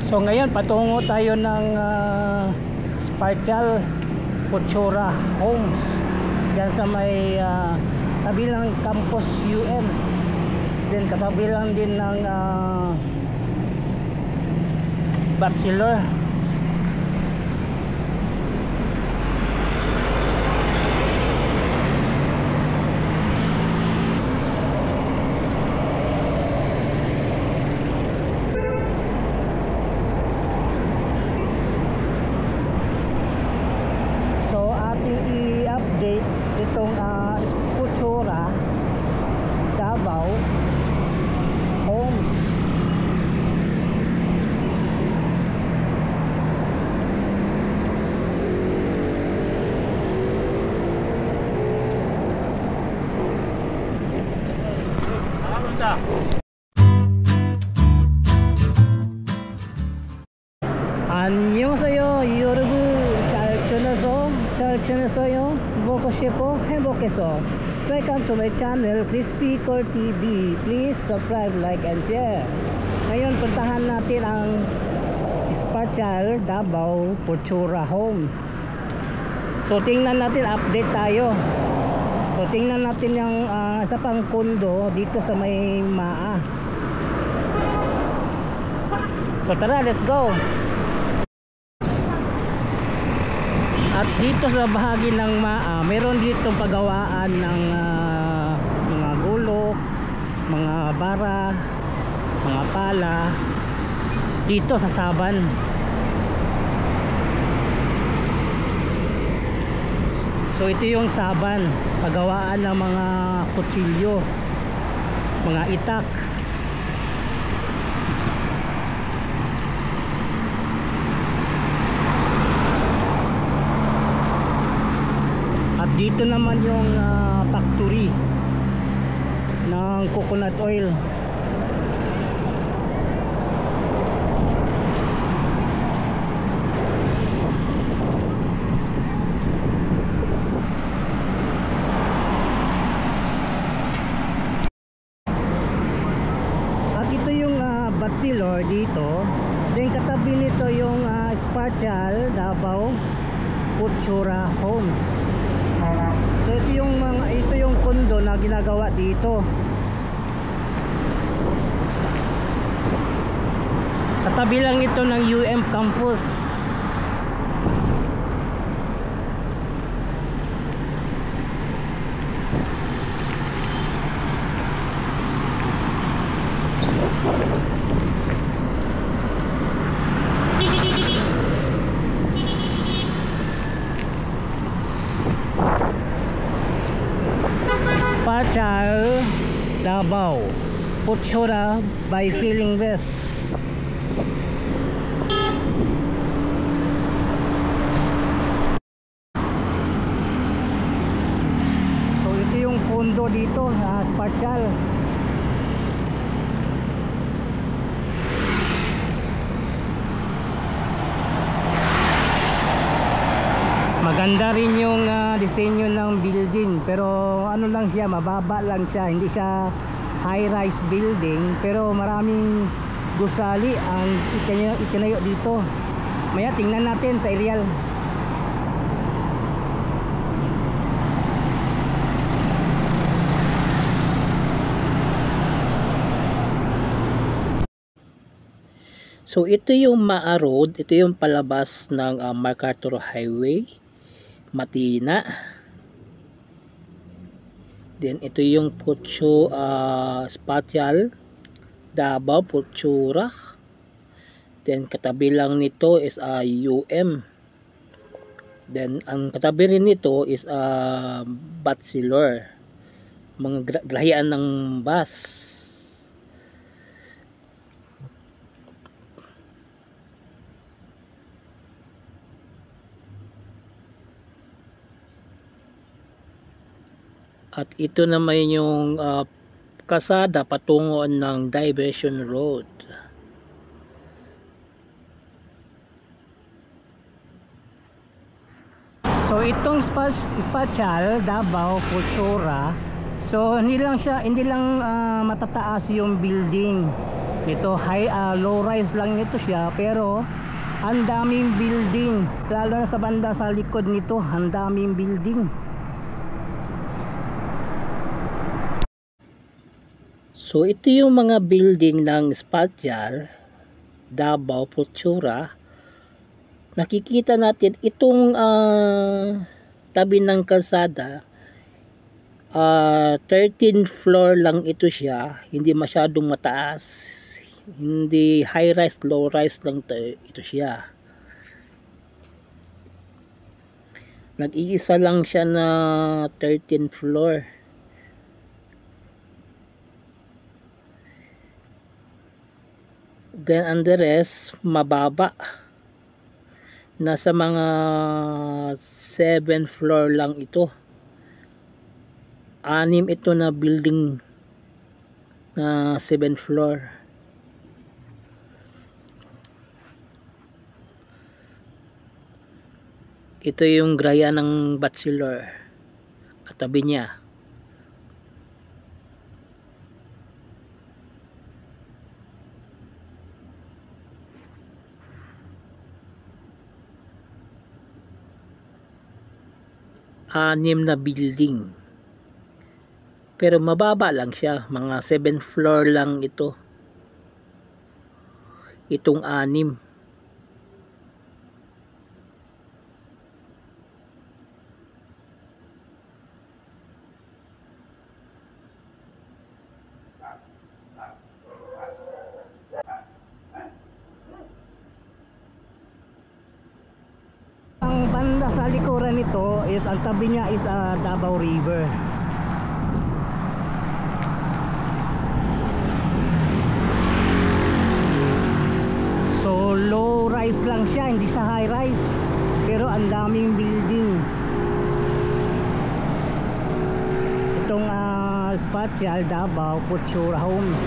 So ngayon patungo tayo ng Spartial Cultura Homes dyan sa may kabilang campus UM, then katabilang din ng Bachelor. Itong Cultura Davao Homes. 안녕하세요 여러분, 잘 지내세요? 보고 싶어 행복해서. Welcome to my channel Crispy Core TV. Please subscribe, like and share. Ngayon puntahan natin ang Spartial Davao Cultura Homes. So tingnan natin, update tayo. So tingnan natin yung isa pang kondo dito sa may MAA. So tara, let's go. At dito sa bahagi ng MAA, meron dito pagawaan ng mga gulok, mga bara, mga pala dito sa Saban. So ito yung Saban, pagawaan ng mga kutsilyo, mga itak. Dito naman yung factory ng coconut oil. At ito yung Bachelor dito. Then katabi nito yung Spartial Davao Cultura Homes. So ito yung kondo na ginagawa dito. Sa tabi lang ito ng UM campus. Spartial Davao Cultura by Feeling West. So ito yung kondo dito sa Spartial. Maganda rin yung disenyo ng building, pero ano lang siya, mababa lang siya, hindi siya high-rise building, pero maraming gusali ang itinayo dito. Maya tingnan natin sa aerial. So ito yung MAA Road, ito yung palabas ng MacArthur Highway, Matina. Then ito yung Spartial Davao Cultura. Then katabi lang nito is UM. Then ang katabi rin nito is Bachelor, mga grahian ng bus. At ito naman yung kasada patungo ng Diversion Road. So itong Spartial Davao Cultura, so hindi lang matataas yung building. Ito low rise lang nito siya, pero ang daming building, lalo na sa banda sa likod nito, ang daming building. So ito yung mga building ng Spatial Davao Futura. Nakikita natin itong tabi ng kalsada, 13th floor lang ito siya, hindi masyadong mataas, hindi high rise, low rise lang ito siya. Nag-iisa lang siya na 13th floor. Then and the rest mababa, nasa mga 7th floor lang ito. 6 ito na building na 7th floor. Ito yung graya ng bachelor, katabi niya. Anim na building, pero mababa lang siya, mga 7th floor lang ito, itong 6. Ang banda sa likuran nito is, ang tabi niya is Davao River. So low rise lang siya, hindi sa high rise, pero ang daming building. Itong Spatial Davao Futura Homes.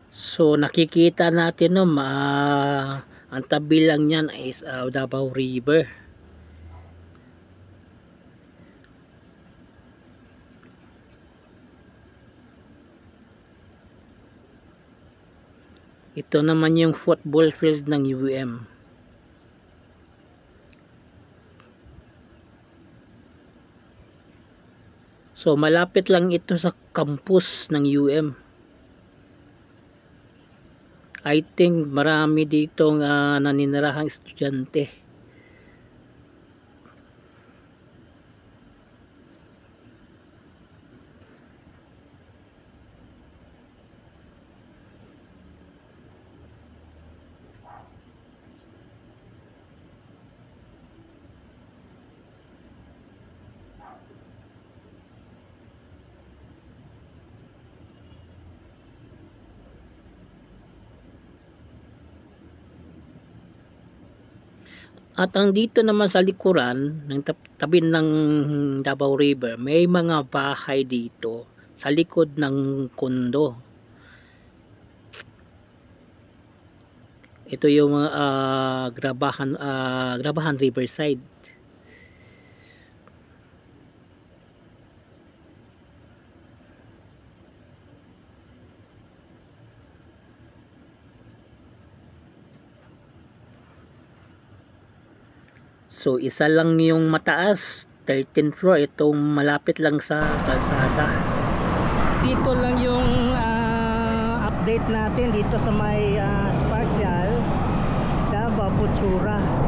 So nakikita natin no, ang tabi lang niyan is Davao River. Ito naman yung football field ng UM. So malapit lang ito sa campus ng UM. I think marami ditong naninirahang estudyante. At ang dito naman sa likuran ng tabi ng Davao River, may mga bahay dito sa likod ng kondo. Ito yung Grabahan Riverside. So isa lang yung mataas, 13th floor, itong malapit lang sa kalsada. Dito lang yung update natin dito sa may Spatial Davao Futura.